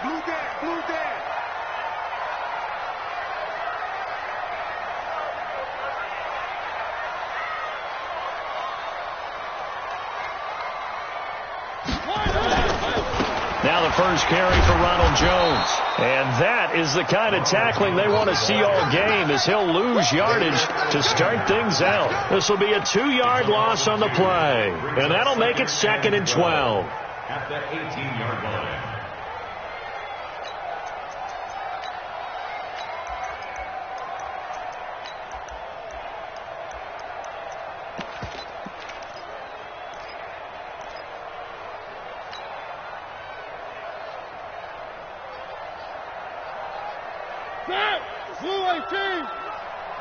Blue dead, blue dead. Now the first carry for Ronald Jones. And that is the kind of tackling they want to see all game, as he'll lose yardage to start things out. This will be a 2-yard loss on the play. And that'll make it 2nd and 12. At the 18-yard line.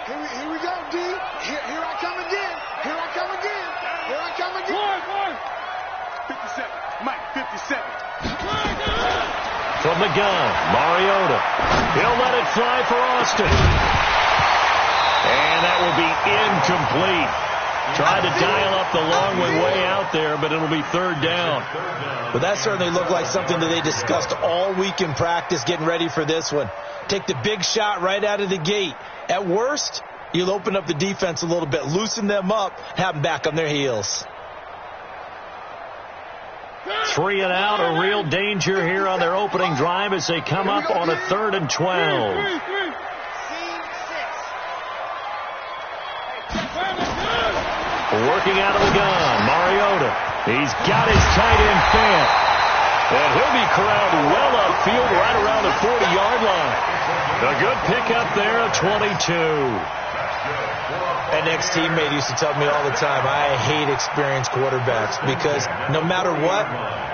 Here we go, D. Here I come again. Here I come again. Here I come again. 57. Mike, 57. From the gun, Mariota. He'll let it fly for Austin. And that will be incomplete. Tried to dial up the long way out there, but it'll be 3rd down. Well, that certainly looked like something that they discussed all week in practice, getting ready for this one. Take the big shot right out of the gate. At worst, you'll open up the defense a little bit, loosen them up, have them back on their heels. 3 and out, a real danger here on their opening drive as they come up on a 3rd and 12. Working out of the gun, Mariota. He's got his tight end Fant. And he'll be corralled well upfield right around the 40-yard line. A good pickup there, a 22. An ex-teammate used to tell me all the time, I hate experienced quarterbacks because no matter what,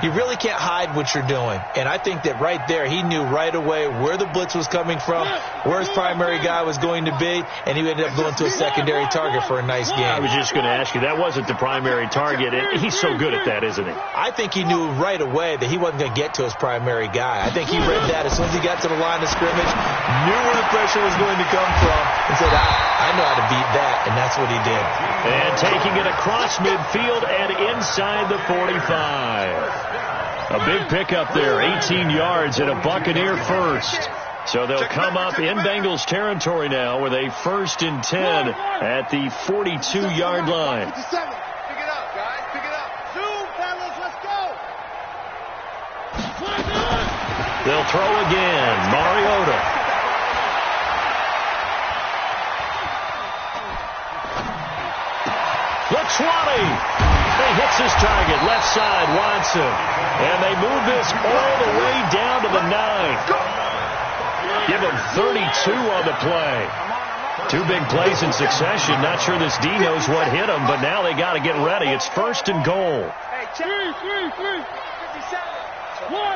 you really can't hide what you're doing. And I think that right there, he knew right away where the blitz was coming from, where his primary guy was going to be, and he ended up going to a secondary target for a nice game. I was just going to ask you, that wasn't the primary target. He's so good at that, isn't he? I think he knew right away that he wasn't going to get to his primary guy. I think he read that as soon as he got to the line of scrimmage, knew where the pressure was going to come from, and said, I know how to beat that. And that's what he did. And taking it across midfield and inside the 45. A big pickup there, 18 yards and a Buccaneer first. So they'll come up in Bengals territory now with a 1st and 10 at the 42-yard line. Pick it up, guys. Pick it up. Zoom, fellas. Let's go. They'll throw again. Mariota. The 20. He hits his target. Left side, Watson. And they move this all the way down to the 9. Give him 32 on the play. 2 big plays in succession. Not sure this D knows what hit him, but now they got to get ready. It's 1st and goal. Hey, 3. 57. 1.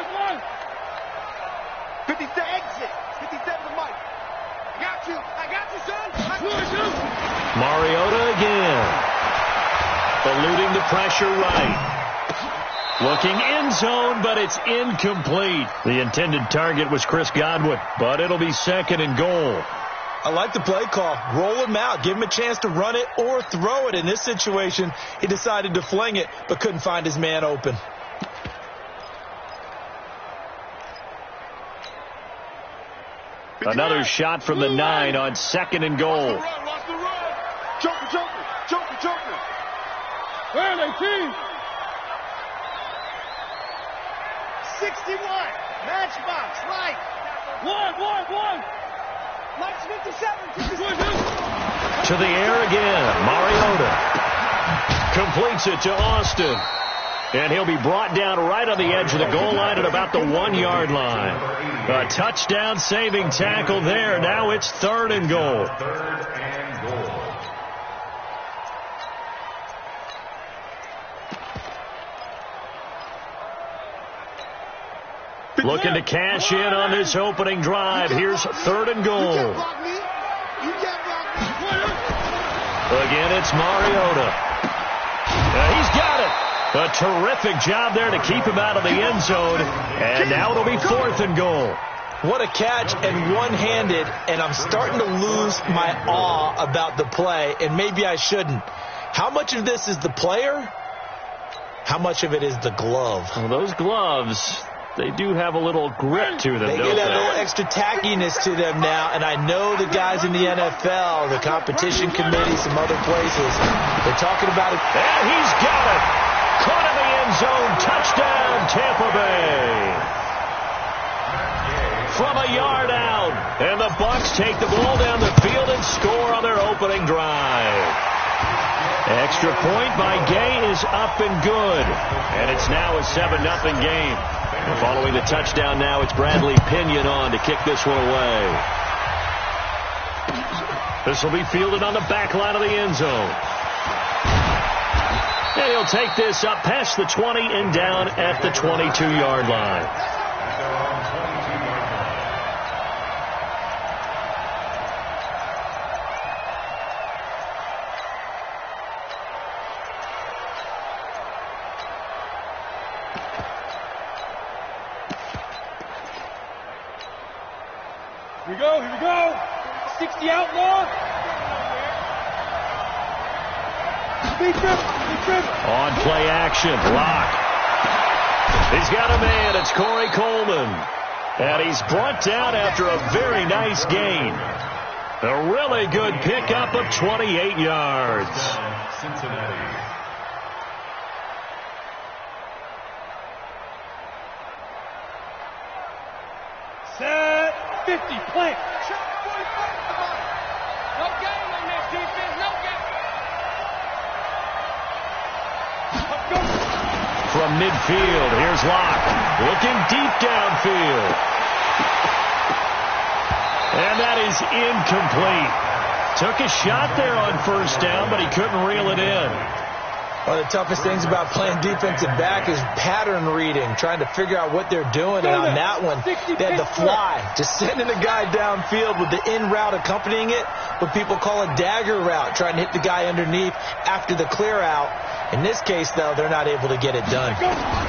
57. Exit. 57 to Mike. I got you, son. Mariota again. Eluding the pressure right. Looking end zone, but it's incomplete. The intended target was Chris Godwin, but it'll be 2nd and goal. I like the play call. Roll him out. Give him a chance to run it or throw it. In this situation, he decided to fling it, but couldn't find his man open. Another shot from the 9 on 2nd and goal. Lost the run. Joker. 61. Matchbox. Right. 1. Mike's 57. To the air again. Mariota completes it to Austin. And he'll be brought down right on the edge of the goal line at about the 1-yard line. A touchdown saving tackle there. Now it's 3rd and goal. Looking to cash in on this opening drive. Here's 3rd and goal. Again, it's Mariota. He's got it. A terrific job there to keep him out of the end zone. And now it'll be 4th and goal. What a catch, and one-handed, and I'm starting to lose my awe about the play, and maybe I shouldn't. How much of this is the player how much of it is the glove? Well, those gloves, they do have a little grit to them, They don't get that they? little extra tackiness to them now, and I know the guys in the NFL, the competition committee, some other places, they're talking about it. And he's got it. Caught in the end zone. Touchdown, Tampa Bay. From a yard out. And the Bucs take the ball down the field and score on their opening drive. Extra point by Gay is up and good. And it's now a 7-0 game. And following the touchdown now, it's Bradley Pinion on to kick this one away. This will be fielded on the back line of the end zone. And he'll take this up past the 20 and down at the 22-yard line. Here we go. 60 outlaw. Big trip. On play action, Locke. He's got a man. It's Corey Coleman. And he's brought down after a very nice gain. A really good pickup of 28 yards. Cincinnati. Set. 50. Play. No game on this defense. No game. From midfield, here's Locke. Looking deep downfield. And that is incomplete. Took a shot there on first down, but he couldn't reel it in. One of the toughest things about playing defensive back is pattern reading, trying to figure out what they're doing. And on that one, they had the fly, just sending the guy downfield with the in route accompanying it, what people call a dagger route, trying to hit the guy underneath after the clear out. In this case, though, they're not able to get it done.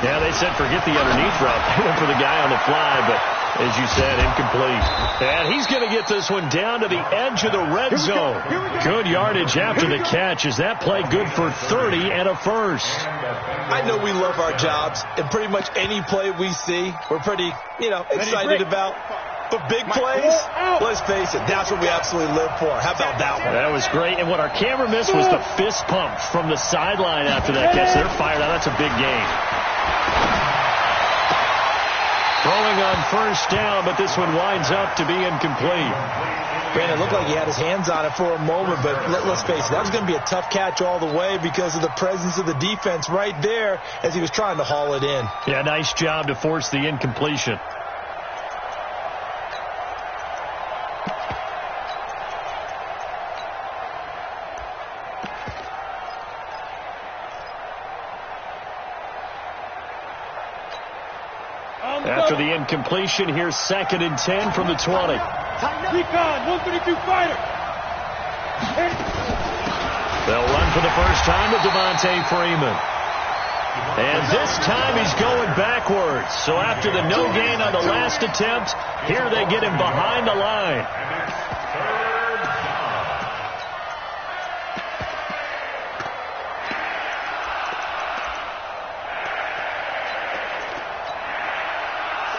Yeah, they said forget the underneath route. They went for the guy on the fly, but as you said, incomplete. And he's going to get this one down to the edge of the red zone. Good yardage after the catch. Is that play good for 30 and a first? I know we love our jobs, and pretty much any play we see, we're pretty, excited about. But big plays, let's face it, that's what we absolutely live for. How about that one? That was great. And what our camera missed was the fist pump from the sideline after that catch. They're fired out. That's a big gain. Throwing on first down, but this one winds up to be incomplete. Brandon, it looked like he had his hands on it for a moment, but let's face it, that was going to be a tough catch all the way because of the presence of the defense right there as he was trying to haul it in. Yeah, nice job to force the incompletion. After the incompletion, here's 2nd and 10 from the 20. Recon, 132 fighter. They'll run for the first time with Devontae Freeman. And this time he's going backwards. So after the no gain on the last attempt, here they get him behind the line.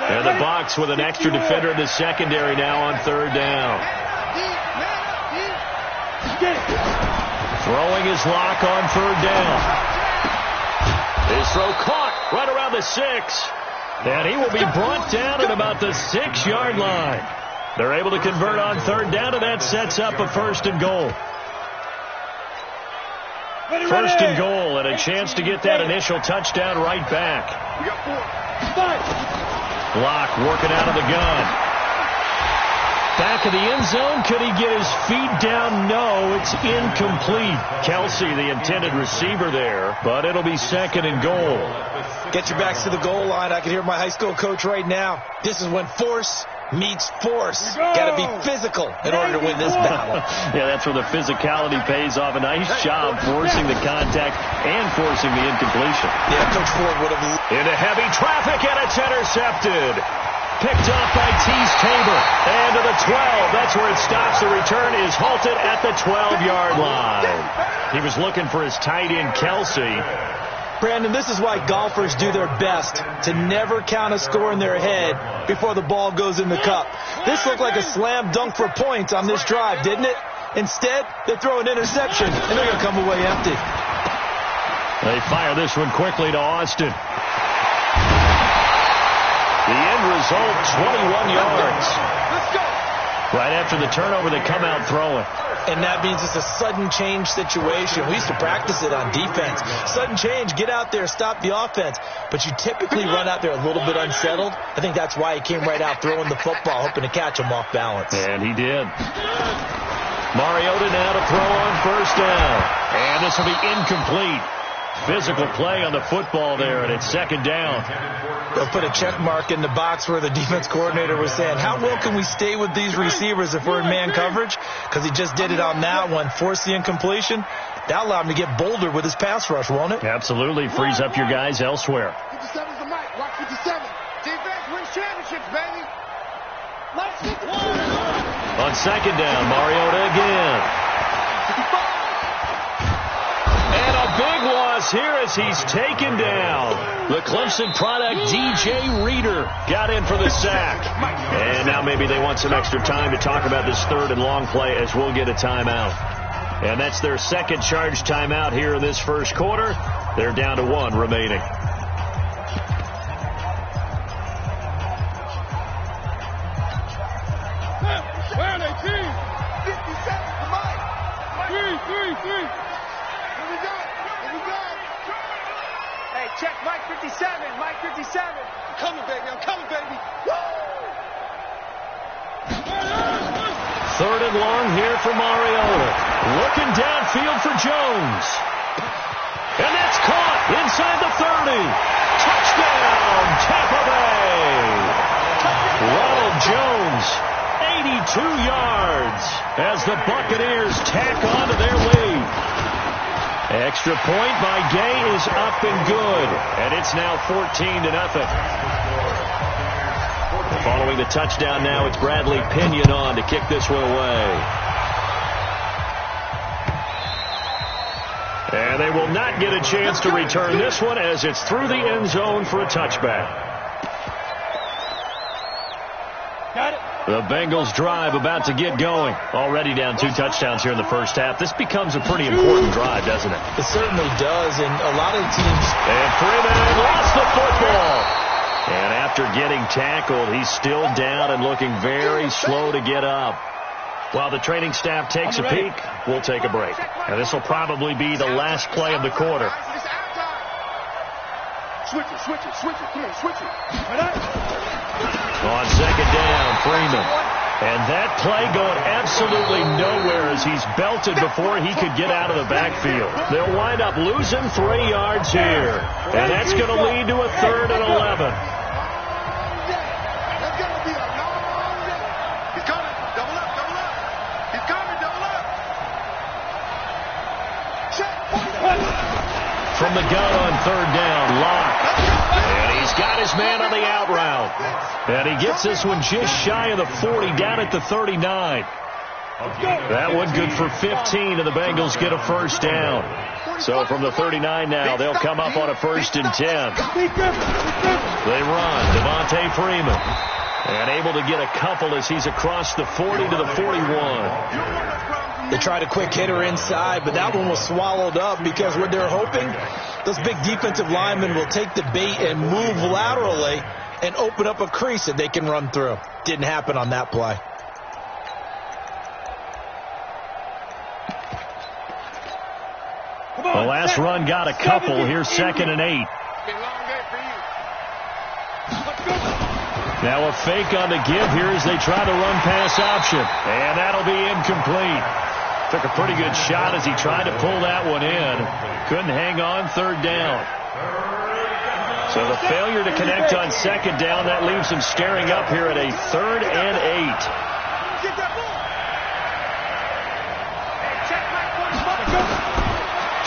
And the Bucs with an extra defender in the secondary now on 3rd down. Throwing his lock on 3rd down. His throw caught right around the 6. And he will be brought down at about the 6-yard line. They're able to convert on 3rd down, and that sets up a 1st and goal. 1st and goal, and a chance to get that initial touchdown right back. We got 4. Locke working out of the gun. Back of the end zone. Could he get his feet down? No, it's incomplete. Kelsey, the intended receiver there, but it'll be 2nd and goal. Get your backs to the goal line. I can hear my high school coach right now. This is when force meets force. Got to be physical in order to win this battle. Yeah, that's where the physicality pays off. A nice job forcing the contact and forcing the incompletion. Yeah, Coach Ford would have... Into heavy traffic, and it's intercepted. Picked off by Tease Tabor. And to the 12. That's where it stops. The return is halted at the 12-yard line. He was looking for his tight end, Kelsey. Brandon, this is why golfers do their best to never count a score in their head before the ball goes in the cup. This looked like a slam dunk for points on this drive, didn't it? Instead, they throw an interception, and they're going to come away empty. They fire this one quickly to Austin. The end result, 21 yards. Let's go. Right after the turnover, they come out throwing. And that means it's a sudden change situation. We used to practice it on defense. Sudden change, get out there, stop the offense. But you typically run out there a little bit unsettled. I think that's why he came right out throwing the football, hoping to catch him off balance. And he did. Mariota now to throw on first down. And this will be incomplete. Physical play on the football there, and it's second down. They'll put a check mark in the box where the defense coordinator was saying, how well can we stay with these receivers if we're in man coverage? Because he just did it on that one, forced the incompletion. That'll allow him to get bolder with his pass rush, won't it? Absolutely. Frees up your guys elsewhere. 57's the mic. Watch 57. Defense wins championships, baby. Let's get On second down, Mariota again. 55. And a big loss here as he's taken down. The Clemson product, DJ Reader, got in for the sack. And now maybe they want some extra time to talk about this third and long play as we'll get a timeout. And that's their second charge timeout here in this first quarter. They're down to one remaining. Where are they, team? 57's the mic. Three. Here we go. Hey, check Mike 57. Mike 57. I'm coming, baby. Woo! Third and long here for Mariota. Looking downfield for Jones. And that's caught inside the 30. Touchdown, Tampa Bay. Ronald Jones, 82 yards as the Buccaneers tack on to their lead. Extra point by Gay is up and good. And it's now 14-0. Following the touchdown now, it's Bradley Pinion on to kick this one away. And they will not get a chance to return this one as it's through the end zone for a touchback. Got it. The Bengals drive about to get going. Already down 2 touchdowns here in the first half. This becomes a pretty important drive, doesn't it? It certainly does, and a lot of teams... And Freeman lost the football. And after getting tackled, he's still down and looking very slow to get up. While the training staff takes a peek, we'll take a break. And this will probably be the last play of the quarter. Switch it. Come on, switch it. On second down, Freeman. And that play going absolutely nowhere as he's belted before he could get out of the backfield. They'll wind up losing 3 yards here. And that's going to lead to a 3rd and 11. That's going to be a long day. He's coming. Double up. He's coming. Double up. Check. From the gun on 3rd down, Locke. And he's got his man on the out route. And he gets this one just shy of the 40, down at the 39. That one good for 15, and the Bengals get a first down. So from the 39 now, they'll come up on a 1st and 10. They run, Devontae Freeman. And able to get a couple as he's across the 40 to the 41. They tried a quick hitter inside, but that one was swallowed up because what they're hoping, those big defensive linemen will take the bait and move laterally and open up a crease that they can run through. Didn't happen on that play. The last run got a couple. Here's 2nd and 8. Now a fake on the give here as they try to run pass option. And that'll be incomplete. Took a pretty good shot as he tried to pull that one in. Couldn't hang on 3rd down. So the failure to connect on 2nd down, that leaves him staring up here at a 3rd and 8.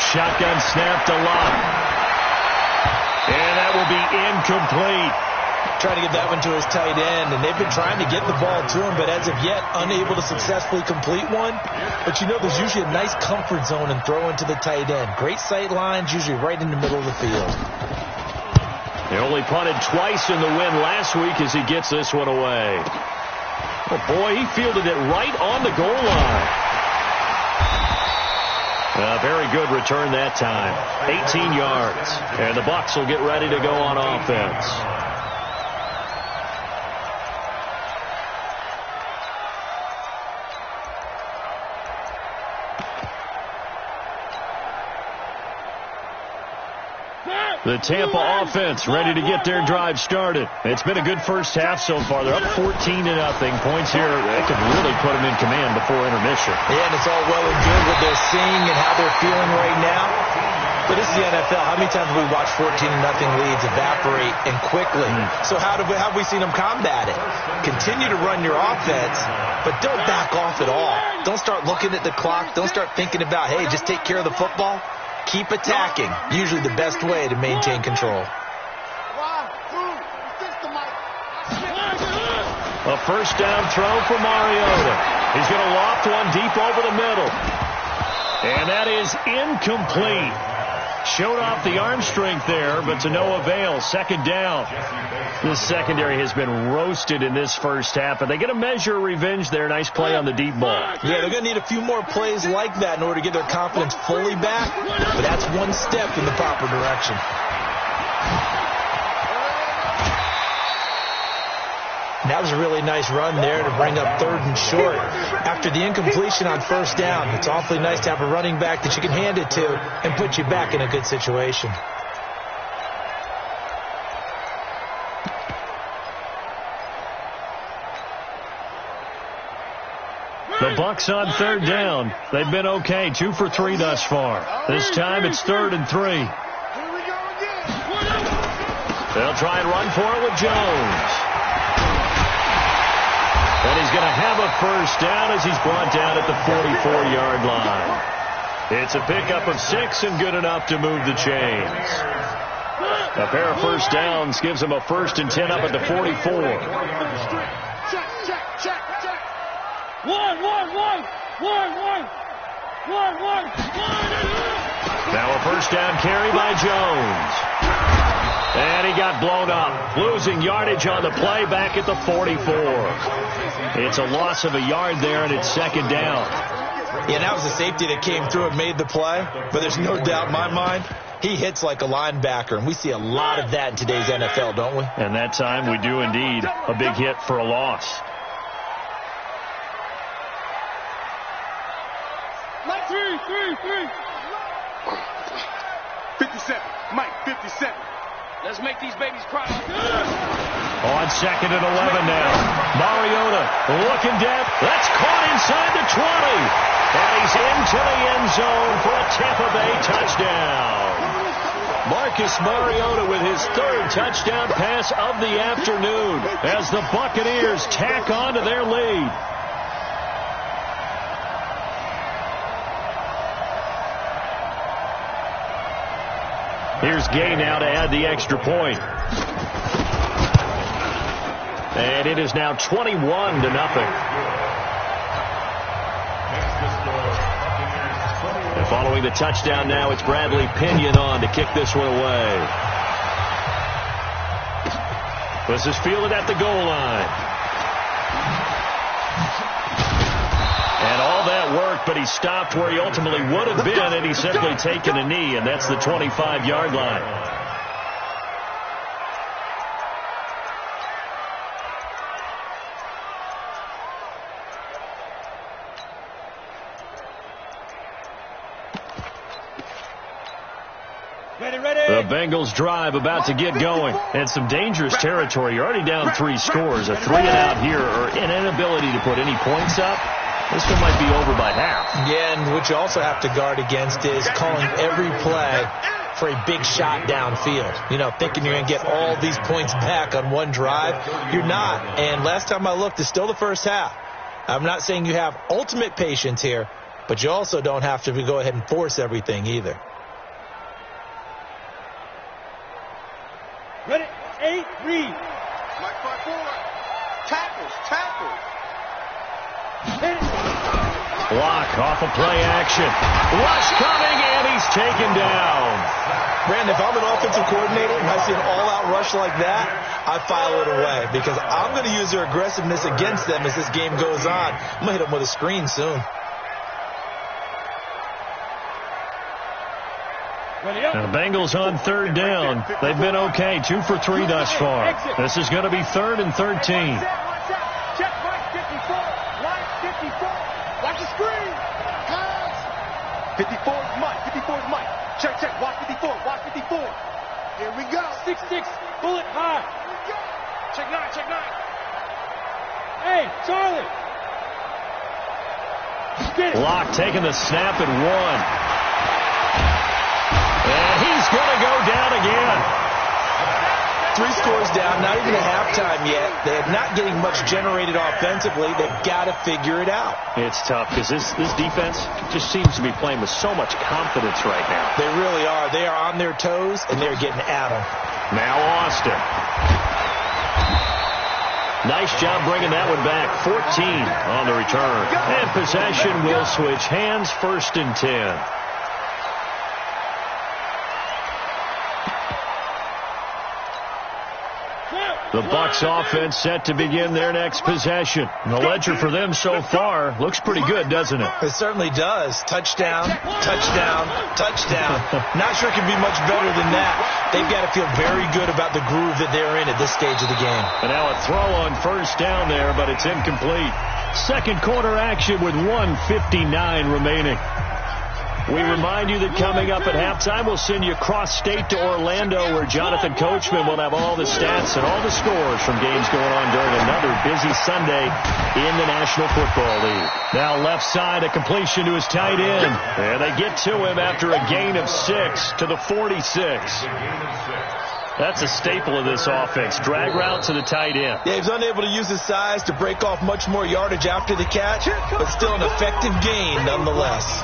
Shotgun snap to Locke. And that will be incomplete. Trying to get that one to his tight end, and they've been trying to get the ball to him, but as of yet, unable to successfully complete one. But you know, there's usually a nice comfort zone in throwing to the tight end. Great sight lines, usually right in the middle of the field. They only punted twice in the win last week as he gets this one away. Oh, boy, he fielded it right on the goal line. A very good return that time. 18 yards. And the Bucs will get ready to go on offense. The Tampa offense ready to get their drive started. It's been a good first half so far. They're up 14-0. Points here, they could really put them in command before intermission. Yeah, and it's all well and good what they're seeing and how they're feeling right now. But this is the NFL. How many times have we watched 14-0 leads evaporate and quickly? So how have we seen them combat it? Continue to run your offense, but don't back off at all. Don't start looking at the clock. Don't start thinking about, hey, just take care of the football. Keep attacking. Usually the best way to maintain control. A first down throw for Mariota. He's going to loft one deep over the middle. And that is incomplete. Showed off the arm strength there, but to no avail. Second down. This secondary has been roasted in this first half, but they get a measure of revenge there. Nice play on the deep ball. Yeah, they're going to need a few more plays like that in order to get their confidence fully back, but that's one step in the proper direction. That was a really nice run there to bring up 3rd and short. After the incompletion on first down, it's awfully nice to have a running back that you can hand it to and put you back in a good situation. The Bucs on 3rd down. They've been okay, 2 for 3 thus far. This time it's 3rd and 3. They'll try and run for it with Jones. And he's going to have a first down as he's brought down at the 44-yard line. It's a pickup of 6 and good enough to move the chains. A pair of first downs gives him a 1st and 10 up at the 44. Now a first down carry by Jones. And he got blown up. Losing yardage on the play back at the 44. It's a loss of a yard there, and it's 2nd down. Yeah, that was a safety that came through and made the play. But there's no doubt in my mind, he hits like a linebacker. And we see a lot of that in today's NFL, don't we? And that time we do indeed. A big hit for a loss. Like 57. Mike, 57. Let's make these babies cry. On 2nd and 11 now. Mariota looking deep. That's caught inside the 20. And he's into the end zone for a Tampa Bay touchdown. Marcus Mariota with his 3rd touchdown pass of the afternoon as the Buccaneers tack on to their lead. Here's Gay now to add the extra point. And it is now 21-0. And following the touchdown now, it's Bradley Pinion on to kick this one away. This is fielded at the goal line. And all that work, but he stopped where he ultimately would have been, and he's simply taken a knee, and that's the 25-yard line. The Bengals drive about to get going. And some dangerous territory. You're already down 3 scores. A 3-and-out here or an inability to put any points up. This one might be over by half. Yeah, and what you also have to guard against is calling every play for a big shot downfield. You know, thinking you're going to get all these points back on one drive. You're not. And last time I looked, it's still the first half. I'm not saying you have ultimate patience here, but you also don't have to go ahead and force everything either. Ready? 8, read. Mike front forward. Tackles. Block off of play action. Rush coming, and he's taken down. Brandon, if I'm an offensive coordinator and I see an all-out rush like that, I file it away because I'm going to use their aggressiveness against them as this game goes on. I'm going to hit them with a screen soon. Now the Bengals on third down. They've been okay, 2 for 3 thus far. This is going to be 3rd and 13. Check right 54. Right 54. Watch the screen. Pass. 54 is Mike. 54 is Mike. Check. Watch 54. Watch 54. Here we go. 6-6. Bullet high. Check 9. Hey, Charlie. Block taking the snap at 1. And he's going to go down again. 3 scores down, not even at halftime yet. They're not getting much generated offensively. They've got to figure it out. It's tough because this defense just seems to be playing with so much confidence right now. They really are. They are on their toes, and they're getting at them. Now Austin. Nice job bringing that one back. 14 on the return. And possession will switch hands, 1st and 10. The Bucs offense set to begin their next possession. The ledger for them so far looks pretty good, doesn't it? It certainly does. Touchdown. Not sure it can be much better than that. They've got to feel very good about the groove that they're in at this stage of the game. And now a throw on 1st down there, but it's incomplete. Second quarter action with 1:59 remaining. We remind you that coming up at halftime, we'll send you cross-state to Orlando, where Jonathan Coachman will have all the stats and all the scores from games going on during another busy Sunday in the National Football League. Now left side, a completion to his tight end. And they get to him after a gain of 6 to the 46. That's a staple of this offense. Drag route to the tight end. Yeah, he's unable to use his size to break off much more yardage after the catch, but still an effective gain nonetheless.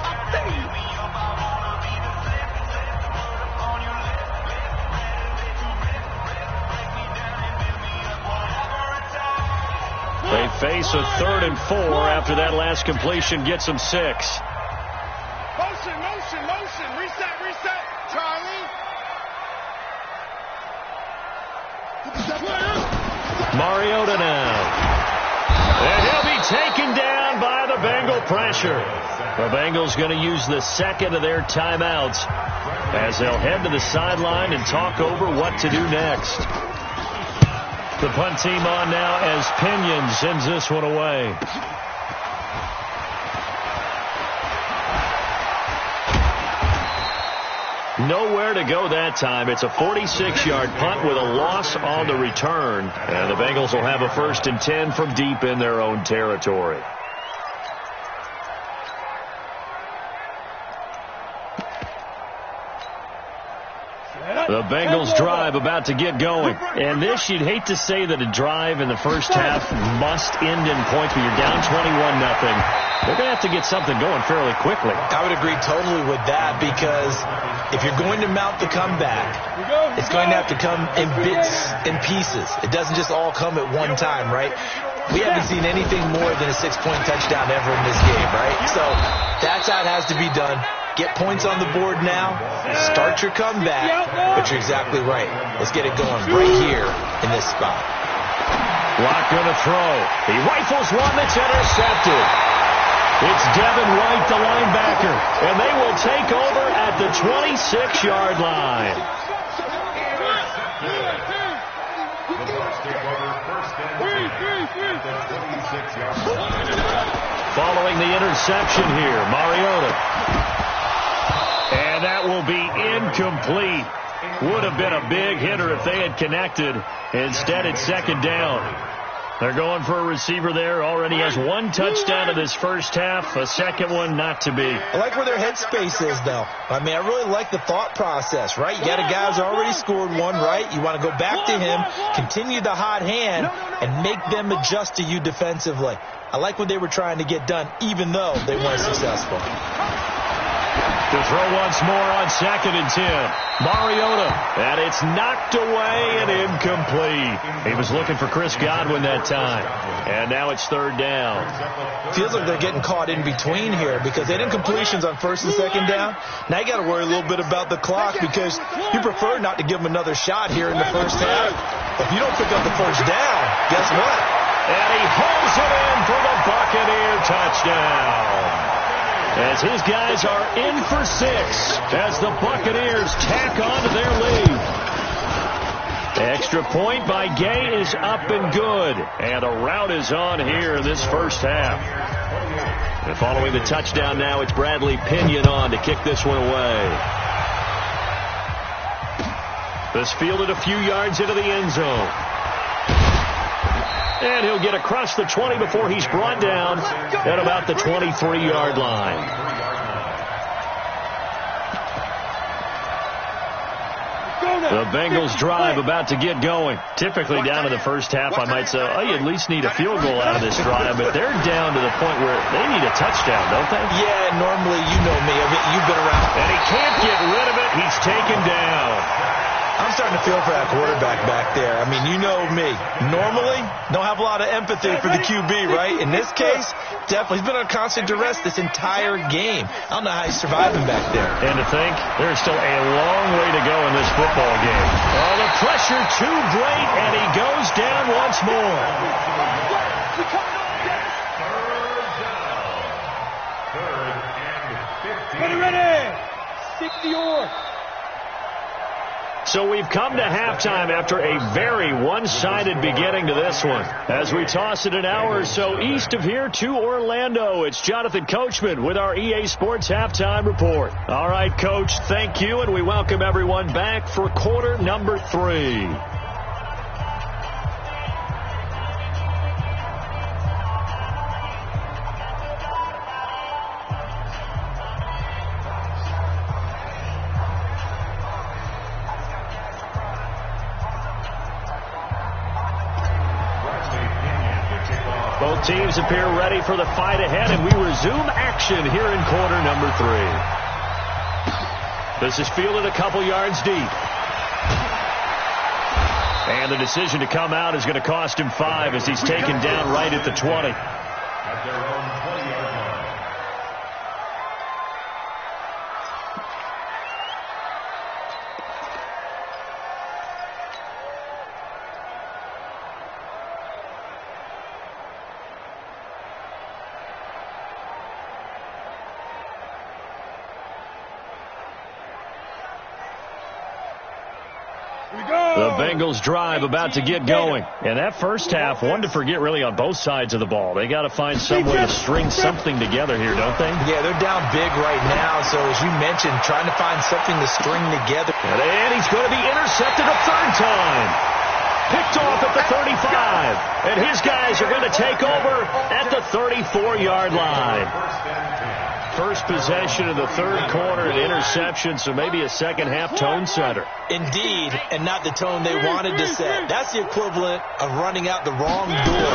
They face a 3rd and 4 after that last completion gets them 6. Motion. Reset. Charlie. Mariota now. And he'll be taken down by the Bengal pressure. The Bengals going to use the 2nd of their timeouts as they'll head to the sideline and talk over what to do next. The punt team on now as Pinion sends this one away. Nowhere to go that time. It's a 46-yard punt with a loss on the return. And the Bengals will have a 1st and 10 from deep in their own territory. The Bengals drive about to get going. And this, you'd hate to say that a drive in the first half must end in points, but you're down 21-0. They're going to have to get something going fairly quickly. I would agree totally with that, because if you're going to mount the comeback, it's going to have to come in bits and pieces. It doesn't just all come at one time, right? We haven't seen anything more than a 6-point touchdown ever in this game, right? So that's how it has to be done. Get points on the board now. Start your comeback. But you're exactly right. Let's get it going right here in this spot. Watt going to throw. He rifles one that's intercepted. It's Devin White, the linebacker. And they will take over at the 26-yard line. Following the interception here, Mariota. And that will be incomplete. Would have been a big hitter if they had connected. Instead, it's 2nd down. They're going for a receiver there. Already has 1 touchdown in this first half. A 2nd one not to be. I like where their headspace is, though. I mean, I really like the thought process, right? You got a guy who's already scored 1, right? You want to go back to him, continue the hot hand, and make them adjust to you defensively. I like what they were trying to get done, even though they weren't successful. To throw once more on 2nd and 10. Mariota, and it's knocked away and incomplete. He was looking for Chris Godwin that time. And now it's 3rd down. Feels like they're getting caught in between here because they had incompletions on 1st and 2nd down. Now you got to worry a little bit about the clock because you prefer not to give them another shot here in the first half. If you don't pick up the 1st down, guess what? And he holds it in for the Buccaneer touchdown. As his guys are in for 6 as the Buccaneers tack on to their lead. The extra point by Gay is up and good. And a rout is on here in this first half. And following the touchdown now, it's Bradley Pinion on to kick this one away. This fielded a few yards into the end zone. And he'll get across the 20 before he's brought down at about the 23-yard line. The Bengals drive about to get going. Typically down in the first half, I might say, oh, you at least need a field goal out of this drive. But they're down to the point where they need a touchdown, don't they? Yeah, normally, you know me. I mean, you've been around. And he can't get rid of it. He's taken down. I'm starting to feel for that quarterback back there. I mean, you know me. Normally, don't have a lot of empathy for the QB, right? In this case, definitely. He's been on constant duress this entire game. I don't know how he's surviving back there. And to think, there's still a long way to go in this football game. Oh, the pressure too great, and he goes down once more. Ready. 60 yards. So we've come to halftime after a very one-sided beginning to this one. As we toss it an hour or so east of here to Orlando, it's Jonathan Coachman with our EA Sports Halftime Report. All right, Coach, thank you, and we welcome everyone back for quarter number 3. Both teams appear ready for the fight ahead, and we resume action here in quarter number 3. This is fielded a couple yards deep. And the decision to come out is going to cost him 5 as he's taken down right at the 20. At their own 20-yard line. The Bengals drive about to get going. And that first half, one to forget really on both sides of the ball. They got to find some way to string something together here, don't they? Yeah, they're down big right now. So as you mentioned, trying to find something to string together. And he's going to be intercepted a 3rd time. Picked off at the 35. And his guys are going to take over at the 34-yard line. First possession of the 3rd quarter, an interception, so maybe a second-half tone setter. Indeed, and not the tone they wanted to set. That's the equivalent of running out the wrong door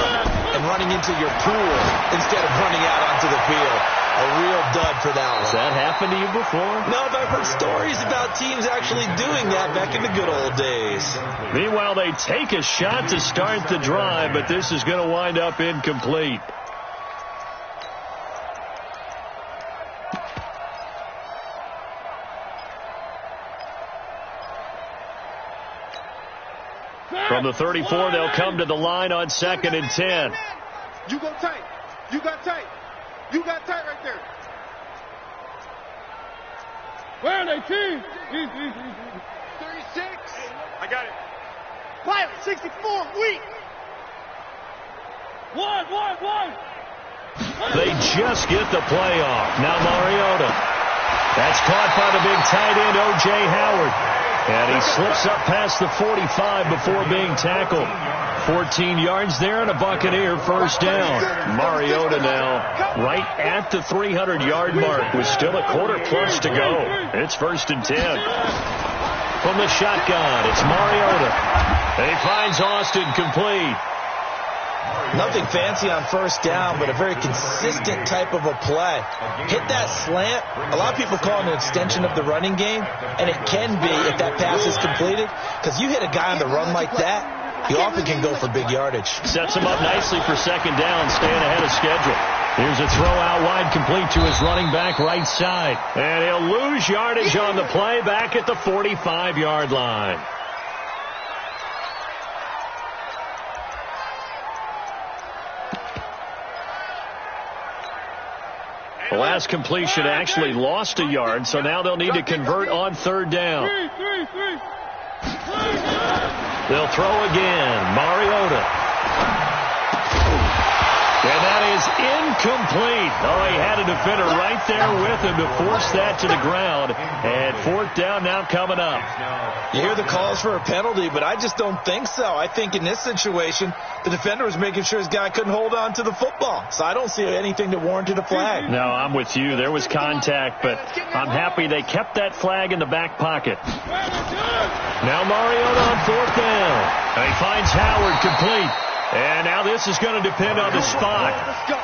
and running into your pool instead of running out onto the field. A real dud for that one. Has that happened to you before? No, but I've heard stories about teams actually doing that back in the good old days. Meanwhile, they take a shot to start the drive, but this is going to wind up incomplete. From the 34, they'll come to the line on 2nd and 10. You go tight. You got tight. You got tight right there. Where are they, team? 36. I got it. Pilot, 64, weak. One. They just get the play off. Now Mariota. That's caught by the big tight end, O.J. Howard. And he slips up past the 45 before being tackled. 14 yards there and a Buccaneer first down. Mariota now right at the 300-yard mark with still a quarter plus to go. It's 1st and 10. From the shotgun, it's Mariota. And he finds Austin complete. Nothing fancy on first down, but a very consistent type of a play. Hit that slant. A lot of people call it an extension of the running game, and it can be if that pass is completed, because you hit a guy on the run like that, you often can go for big yardage. Sets him up nicely for second down, staying ahead of schedule. Here's a throw out wide, complete to his running back right side. And he'll lose yardage on the play back at the 45-yard line. The last completion actually lost a yard, so now they'll need to convert on third down. They'll throw again. Mariota. And that is incomplete. Oh, he had a defender right there with him to force that to the ground. And fourth down now coming up. You hear the calls for a penalty, but I just don't think so. I think in this situation, the defender was making sure his guy couldn't hold on to the football. So I don't see anything that warranted a flag. No, I'm with you. There was contact, but I'm happy they kept that flag in the back pocket. Now Mariota on fourth down. And he finds Howard complete. And now this is going to depend on the spot.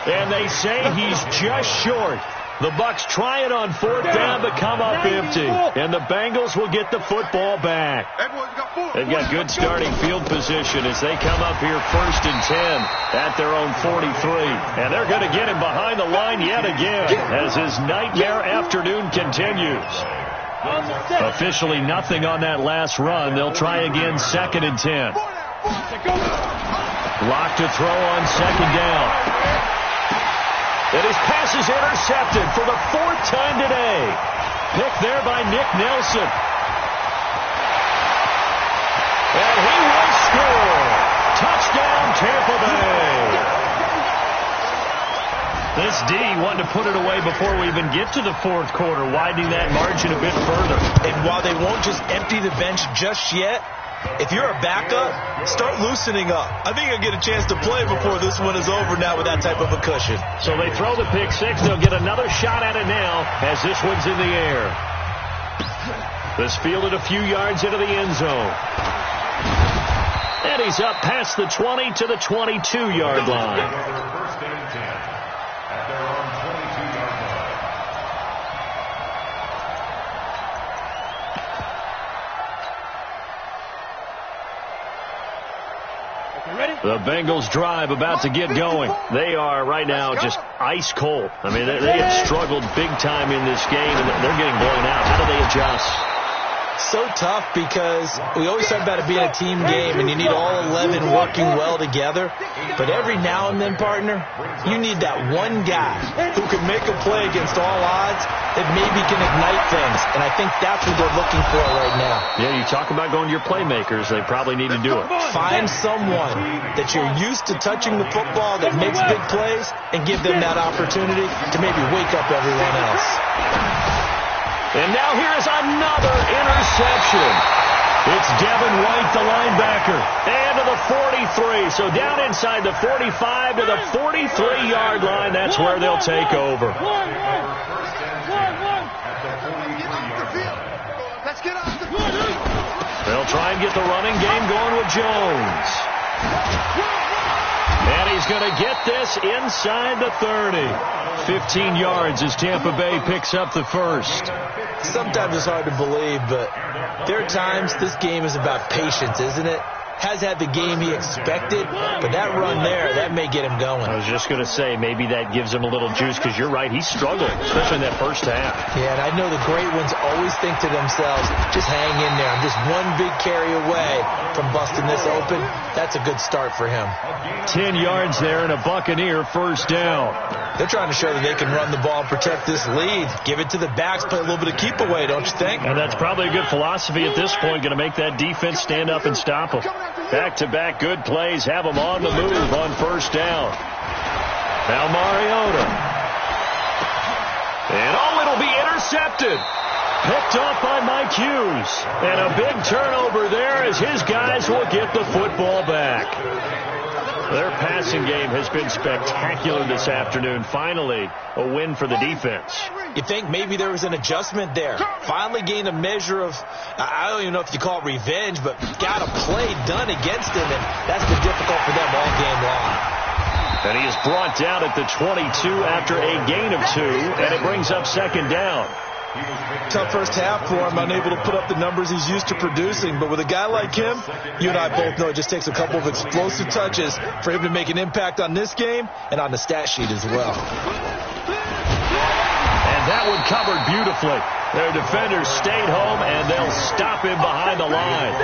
And they say he's just short. The Bucs try it on fourth down but come up empty. And the Bengals will get the football back. They've got good starting field position as they come up here first and 10 at their own 43. And they're going to get him behind the line yet again as his nightmare afternoon continues. Officially nothing on that last run. They'll try again second and 10. Lock to throw on second down. And his pass is intercepted for the fourth time today. Picked there by Nick Nelson. And he will score. Touchdown, Tampa Bay. This D wanted to put it away before we even get to the fourth quarter, widening that margin a bit further. And while they won't just empty the bench just yet, if you're a backup, start loosening up. I think you'll get a chance to play before this one is over now with that type of a cushion. So they throw the pick six. They'll get another shot at it now as this one's in the air. This fielded a few yards into the end zone. And he's up past the 20 to the 22-yard line. First and 10 at their own 22-yard line. The Bengals drive about to get going. They are right now just ice cold. I mean, they have struggled big time in this game, and they're getting blown out. How do they adjust? So tough because we always talk about it being a team game and you need all 11 working well together. But every now and then, partner, you need that one guy who can make a play against all odds that maybe can ignite things. And I think that's what they're looking for right now. Yeah, you talk about going to your playmakers. They probably need to do it. Find someone that you're used to touching the football that makes big plays and give them that opportunity to maybe wake up everyone else. And now here is another interception. It's Devin White, the linebacker, and to the 43. So down inside the 45 to the 43-yard line. That's where they'll take over. They'll try and get the running game going with Jones. And he's going to get this inside the 30. 15 yards as Tampa Bay picks up the first. Sometimes it's hard to believe, but there are times this game is about patience, isn't it? Has had the game he expected, but that run there, that may get him going. I was just going to say, maybe that gives him a little juice, because you're right, he's struggling, especially in that first half. Yeah, and I know the great ones always think to themselves, just hang in there. I'm just one big carry away from busting this open. That's a good start for him. 10 yards there and a Buccaneer first down. They're trying to show that they can run the ball and protect this lead. Give it to the backs, play a little bit of keep away, don't you think? And that's probably a good philosophy at this point, going to make that defense stand up and stop them. Back-to-back good plays have them on the move on first down. Now Mariota. And it'll be intercepted. Picked off by Mike Hughes. And a big turnover there as his guys will get the football back. Their passing game has been spectacular this afternoon. Finally, a win for the defense. You think maybe there was an adjustment there. Finally gained a measure of, I don't even know if you call it revenge, but got a play done against him, and that's been difficult for them all game long. And he is brought down at the 22 after a gain of 2, and it brings up second down. Tough first half for him, unable to put up the numbers he's used to producing. But with a guy like him, you and I both know it just takes a couple of explosive touches for him to make an impact on this game and on the stat sheet as well. And that one covered beautifully. Their defenders stayed home, and they'll stop him behind the line.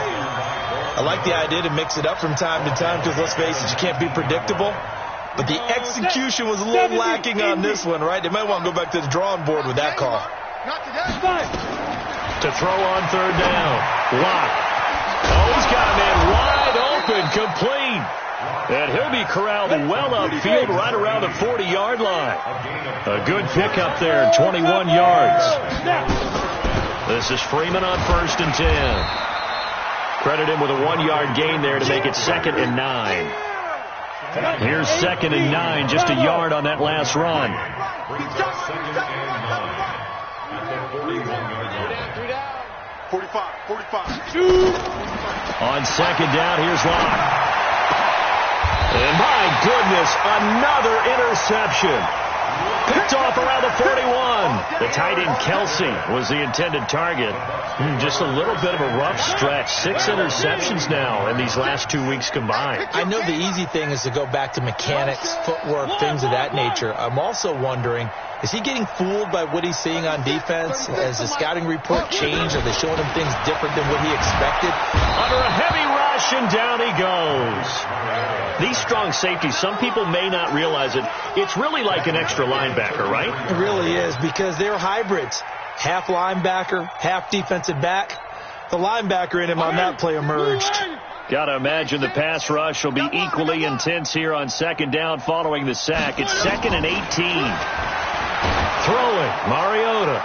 I like the idea to mix it up from time to time because, let's face it, you can't be predictable. But the execution was a little lacking on this one, right? They might want to go back to the drawing board with that call. To throw on third down. Lock. Oh, he's got a man wide open, complete. And he'll be corralled well upfield right around the 40-yard line. A good pickup there, 21 yards. This is Freeman on 1st and 10. Credit him with a 1-yard gain there to make it 2nd and 9. Here's 2nd and 9, just a yard on that last run. 45. On second down, here's Locke. And my goodness, another interception. Picked off around the 41. The tight end Kelsey was the intended target. Just a little bit of a rough stretch. 6 interceptions now in these last 2 weeks combined. I know the easy thing is to go back to mechanics, footwork, things of that nature. I'm also wondering, is he getting fooled by what he's seeing on defense? Has the scouting report changed? Are they showing him things different than what he expected? Under a heavy rush, and down he goes. These strong safeties, some people may not realize it. It's really like an extra linebacker, right? It really is, because they're hybrids. Half linebacker, half defensive back. The linebacker in him on that play emerged. Got to imagine the pass rush will be equally intense here on second down following the sack. It's 2nd and 18. Throwing, Mariota.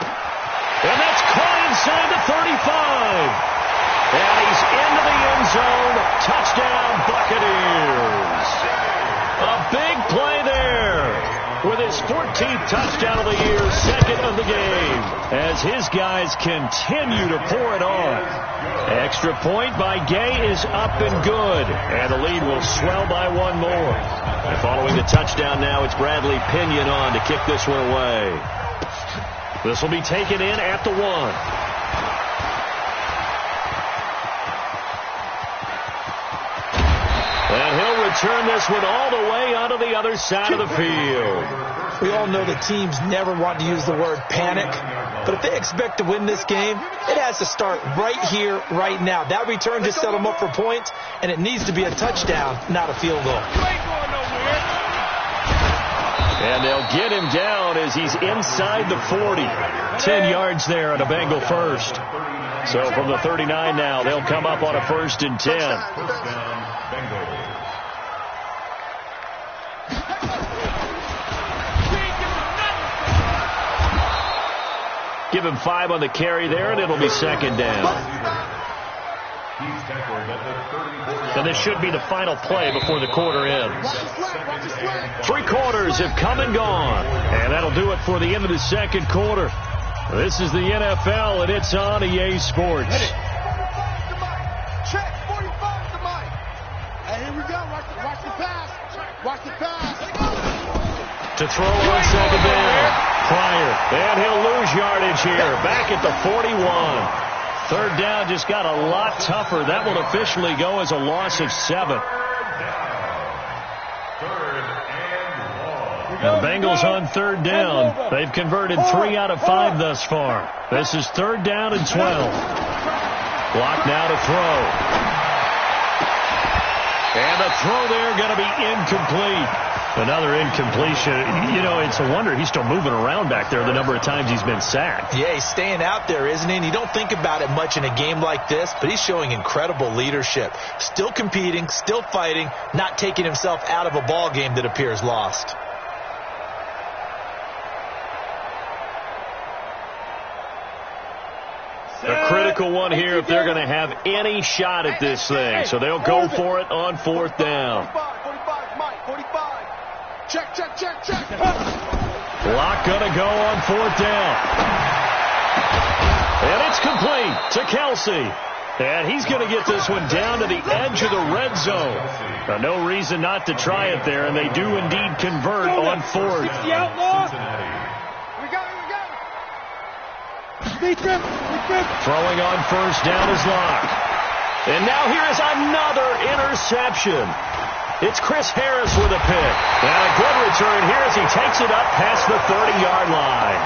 And that's caught inside the 35. And he's into the end zone. Touchdown, Buccaneers. A big play there. With his 14th touchdown of the year, 2nd of the game. As his guys continue to pour it on. Extra point by Gay is up and good. And the lead will swell by 1 more. And following the touchdown now, it's Bradley Pinion on to kick this one away. This will be taken in at the 1. And he'll return this one all the way onto the other side of the field. We all know the teams never want to use the word panic, but if they expect to win this game, it has to start right here, right now. That return just set them up for points, and it needs to be a touchdown, not a field goal. And they'll get him down as he's inside the 40. 10 yards there on a Bengal first. So from the 39 now, they'll come up on a 1st and 10. Give him 5 on the carry there, and it'll be 2nd down. And this should be the final play before the quarter ends. 3 quarters have come and gone. And that'll do it for the end of the 2nd quarter. This is the NFL, and it's on EA Sports. Check, 45 to Mike. And here we go. Watch the pass. Watch the pass. To throw on second down. Pryor. And he'll lose yardage here. Back at the 41. Third down just got a lot tougher. That will officially go as a loss of 7. Now the Bengals on third down. They've converted 3 out of 5 thus far. This is 3rd down and 12. Block now to throw. And the throw there going to be incomplete. Another incompletion. You know, it's a wonder he's still moving around back there the number of times he's been sacked. Yeah, he's staying out there, isn't he? And you don't think about it much in a game like this, but he's showing incredible leadership. Still competing, still fighting, not taking himself out of a ball game that appears lost. A critical one here if they're going to have any shot at this thing. So they'll go for it on 4th down. 45. 45. Check, check, check, check. Lock gonna go on 4th down. And it's complete to Kelsey. And he's going to get this one down to the edge of the red zone. No reason not to try it there, and they do indeed convert on 4th. The outlaw. We got it. Throwing on 1st down is Locke. And now here is another interception. It's Chris Harris with a pick. And a good return here as he takes it up past the 30-yard line.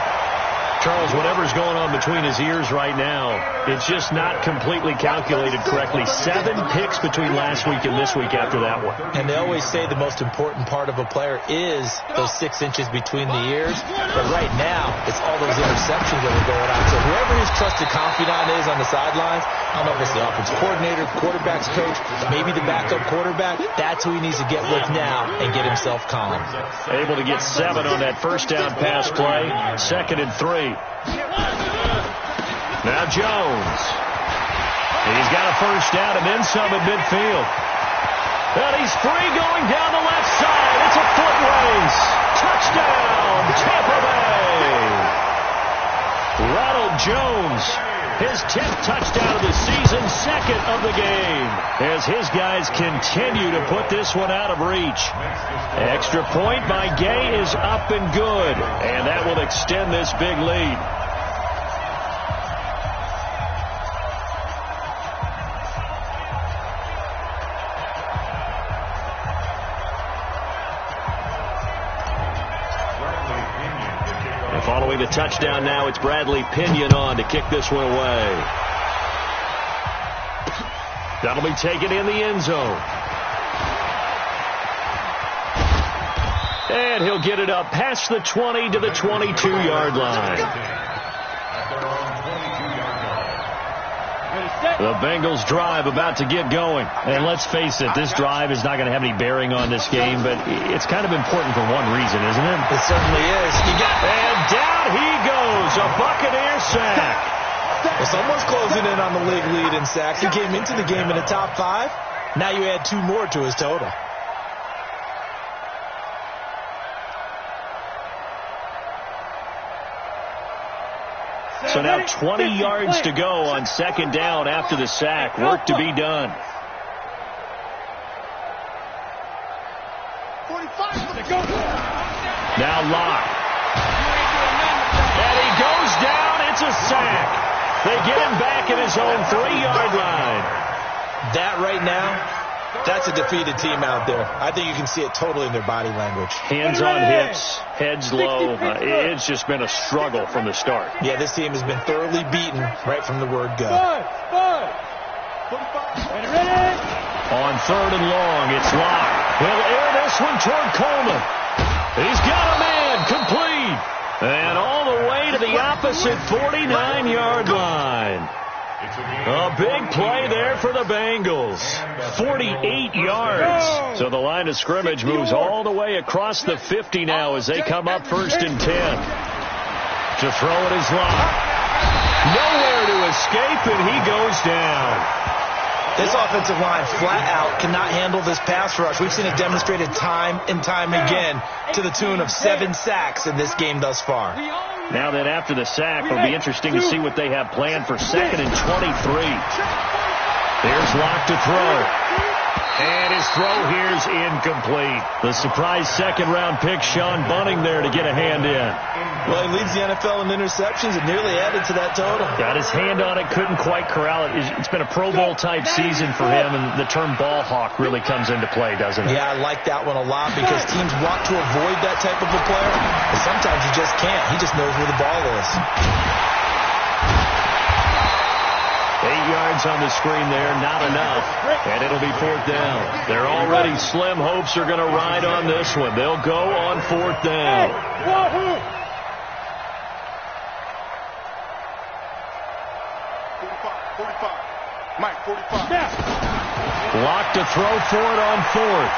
Charles, whatever's going on between his ears right now, it's just not completely calculated correctly. 7 picks between last week and this week after that one. And they always say the most important part of a player is those 6 inches between the ears. But right now, it's all those interceptions that are going on. So whoever his trusted confidant is on the sidelines, I don't know if it's the offensive coordinator, quarterback's coach, maybe the backup quarterback, that's who he needs to get with now and get himself calm. Able to get 7 on that 1st down pass play. 2nd and 3. Now Jones. He's got a 1st down and then some at midfield. And he's free going down the left side. It's a foot race. Touchdown, Tampa Bay. Ronald Jones, his 10th touchdown of the season, 2nd of the game, as his guys continue to put this one out of reach. Extra point by Gay is up and good, and that will extend this big lead. Following the touchdown now, it's Bradley Pinion on to kick this one away. That'll be taken in the end zone. And he'll get it up past the 20 to the 22-yard line. The Bengals drive about to get going. And let's face it, this drive is not going to have any bearing on this game, but it's kind of important for one reason, isn't it? It certainly is. And down he goes, a Buccaneer sack. Well, someone's closing in on the league lead in sacks. He came into the game in the top 5. Now you add 2 more to his total. So now 20 yards to go on 2nd down after the sack. Work to be done. 45. Now Locke. And he goes down. It's a sack. They get him back at his own 3-yard line. That right now, that's a defeated team out there. I think you can see it totally in their body language. Hands on hips, heads low. It's just been a struggle from the start. Yeah, this team has been thoroughly beaten right from the word go. On 3rd and long, it's Locke. He'll air this one toward Coleman. He's got a man, complete. And all the way to the opposite 49-yard line. A big play there for the Bengals. 48 yards. So the line of scrimmage moves all the way across the 50 now as they come up 1st and 10. To throw it is Locke. Nowhere to escape, and he goes down. This offensive line flat out cannot handle this pass rush. We've seen it demonstrated time and time again to the tune of 7 sacks in this game thus far. Now that after the sack, it'll be interesting to see what they have planned for 2nd and 23. There's Locke to throw. And his throw here's incomplete. The surprise 2nd-round pick, Sean Bunting, there to get a hand in. Well, he leads the NFL in interceptions and nearly added to that total. Got his hand on it, couldn't quite corral it. It's been a Pro Bowl-type season for him, and the term ball hawk really comes into play, doesn't it? Yeah, I like that one a lot because teams want to avoid that type of a player, but sometimes you just can't. He just knows where the ball is. 8 yards on the screen there, not enough. And it'll be 4th down. They're already slim hopes are going to ride on this one. They'll go on 4th down. 45. Mike, 45. Locke to throw for it on 4th.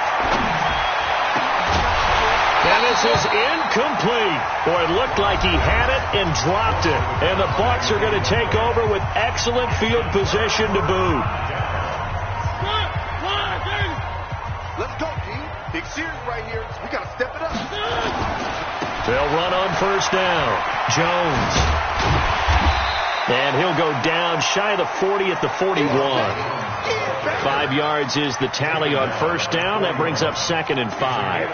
And this is incomplete. Boy, it looked like he had it and dropped it. And the Bucs are going to take over with excellent field position to boot. Let's go, G. Big serious right here. We got to step it up. They'll run on first down. Jones. And he'll go down shy of the 40 at the 41. 5 yards is the tally on first down. That brings up 2nd and 5.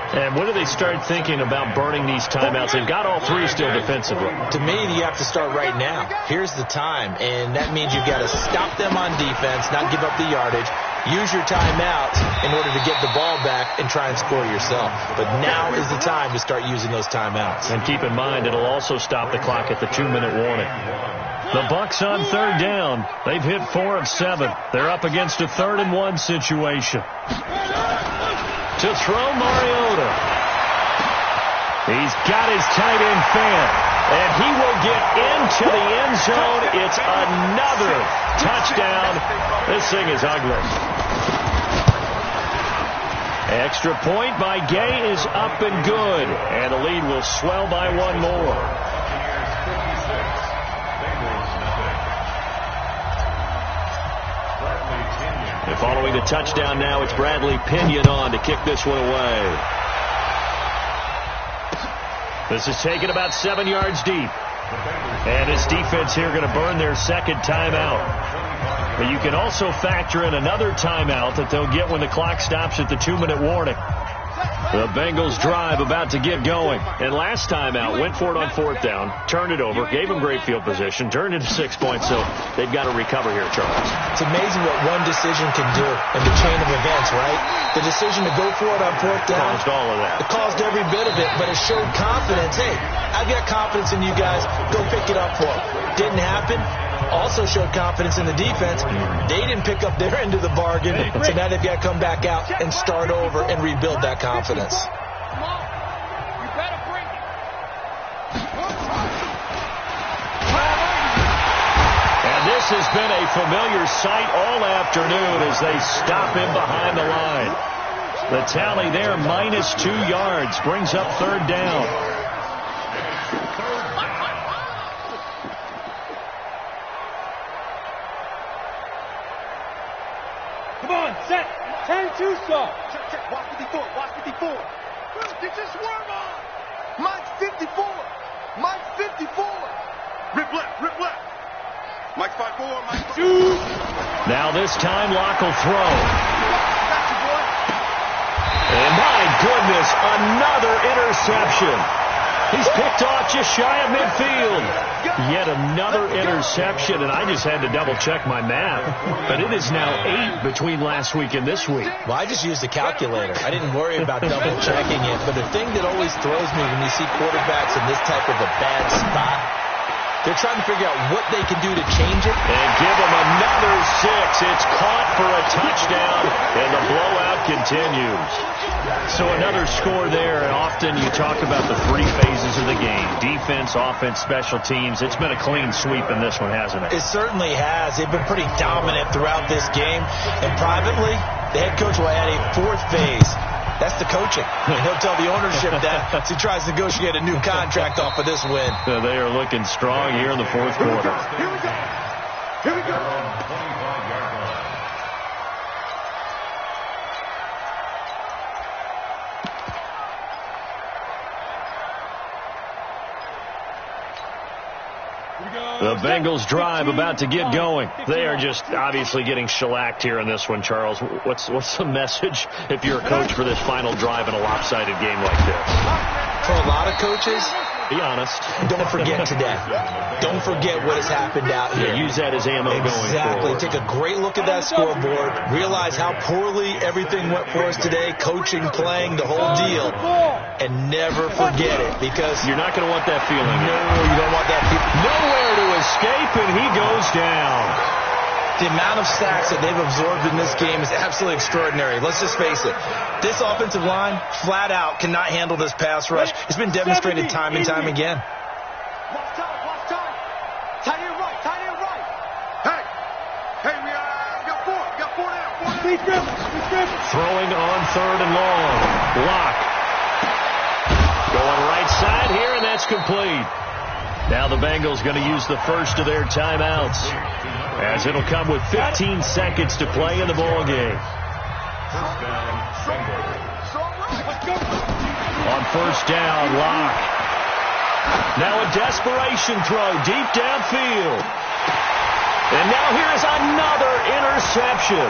And when do they start thinking about burning these timeouts? They've got all 3 still defensively. To me, you have to start right now. Here's the time, and that means you've got to stop them on defense, not give up the yardage, use your timeouts in order to get the ball back and try and score yourself. But now is the time to start using those timeouts. And keep in mind, it'll also stop the clock at the 2-minute warning. The Bucs on 3rd down. They've hit 4 of 7. They're up against a 3rd and 1 situation. To throw Mariota. He's got his tight end fan, and he will get into the end zone. It's another touchdown. This thing is ugly. Extra point by Gay is up and good, and the lead will swell by 1 more. And following the touchdown now, it's Bradley Pinion on to kick this one away. This is taken about 7 yards deep. And this defense here going to burn their 2nd timeout. But you can also factor in another timeout that they'll get when the clock stops at the 2-minute warning. The Bengals drive about to get going. And last time out, went for it on 4th down, turned it over, gave them great field position, turned into 6 points, so they've got to recover here, Charles. It's amazing what one decision can do in the chain of events, right? The decision to go for it on 4th down. Caused all of that. It caused every bit of it, but it showed confidence. Hey, I've got confidence in you guys. Go pick it up for them. Didn't happen. Also showed confidence in the defense. They didn't pick up their end of the bargain, so now they've got to come back out and start over and rebuild that confidence. Come on. You better bring it. And this has been a familiar sight all afternoon as they stop him behind the line. The tally there, -2 yards, brings up 3rd down. Come on, set. 10-2 stop. Check. Watch 54. Watch 54. Get your swerve on. Mike's 54. Mike's 54. Rip left. Mike's 5-4. Mike's 2. Now this time, Locke will throw. And my goodness, another interception. He's picked off just shy of midfield. Yet another interception, and I just had to double-check my math. But it is now 8 between last week and this week. Well, I just used a calculator. I didn't worry about double-checking it. But the thing that always throws me when you see quarterbacks in this type of a bad spot, they're trying to figure out what they can do to change it. And give them another 6. It's caught for a touchdown, and the blowout continues. So another score there, and often you talk about the 3 phases of the game. Defense, offense, special teams. It's been a clean sweep in this one, hasn't it? It certainly has. They've been pretty dominant throughout this game. And privately, the head coach will add a 4th phase. That's the coaching. And he'll tell the ownership that as he tries to negotiate a new contract off of this win. They are looking strong here in the 4th quarter. Here we go. The Bengals drive about to get going. They are just obviously getting shellacked here in this one, Charles. What's the message if you're a coach for this final drive in a lopsided game like this? For a lot of coaches, be honest. Don't forget today. Don't forget what has happened out here. Use that as ammo going forward. Exactly. Take a great look at that scoreboard. Realize how poorly everything went for us today. Coaching, playing, the whole deal. And never forget it, because you're not going to want that feeling. No, you don't want that feeling. Nowhere to escape, and he goes down. The amount of sacks that they've absorbed in this game is absolutely extraordinary. Let's just face it. This offensive line, flat out, cannot handle this pass rush. It's been demonstrated time and time again. Watch time. Tight end right. Hey, we got 4. Got 4 down. Speed grip. Throwing on 3rd and long. Locke. Going right side here, and that's complete. Now the Bengals going to use the first of their timeouts, as it'll come with 15 seconds to play in the ball game. So On first down, Locke. Now a desperation throw deep downfield. And now here's another interception.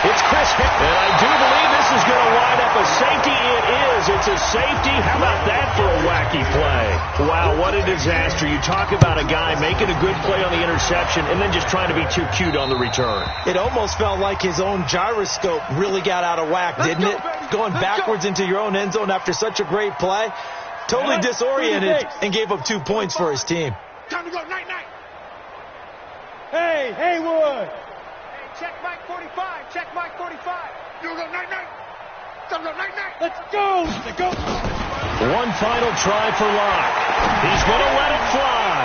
It's Chris. And I do believe this is going to wind up a safety. It is. It's a safety. How about that for a wacky play? Wow, what a disaster. You talk about a guy making a good play on the interception and then just trying to be too cute on the return. It almost felt like his own gyroscope really got out of whack, didn't it? Going backwards into your own end zone after such a great play. Totally disoriented and gave up 2 points for his team. Time to go, night-night. Hey, Haywood. Hey, check Mike 45. Check Mike 45. You go night-night. Time to go night-night. Let's go. Let's go. One final try for Locke. He's going to let it fly.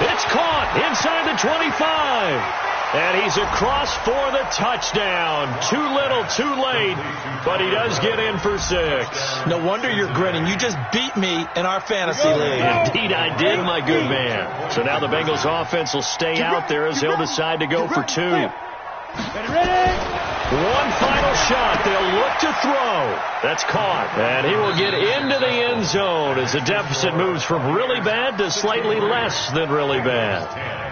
It's caught inside the 25. And he's across for the touchdown. Too little, too late, but he does get in for 6. No wonder you're grinning. You just beat me in our fantasy league. Indeed I did, my good man. So now the Bengals offense will stay out there as they'll decide to go for 2. Ready? One final shot. They'll look to throw. That's caught. And he will get into the end zone as the deficit moves from really bad to slightly less than really bad.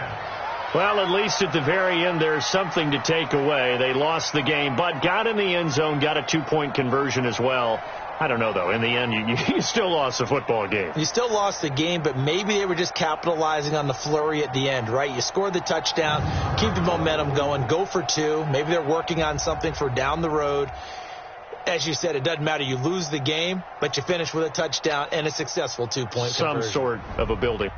Well, at least at the very end, there's something to take away. They lost the game, but got in the end zone, got a 2-point conversion as well. I don't know, though. In the end, you still lost the football game. You still lost the game, but maybe they were just capitalizing on the flurry at the end, right? You scored the touchdown, keep the momentum going, go for 2. Maybe they're working on something for down the road. As you said, it doesn't matter. You lose the game, but you finish with a touchdown and a successful 2-point conversion. Some sort of a building.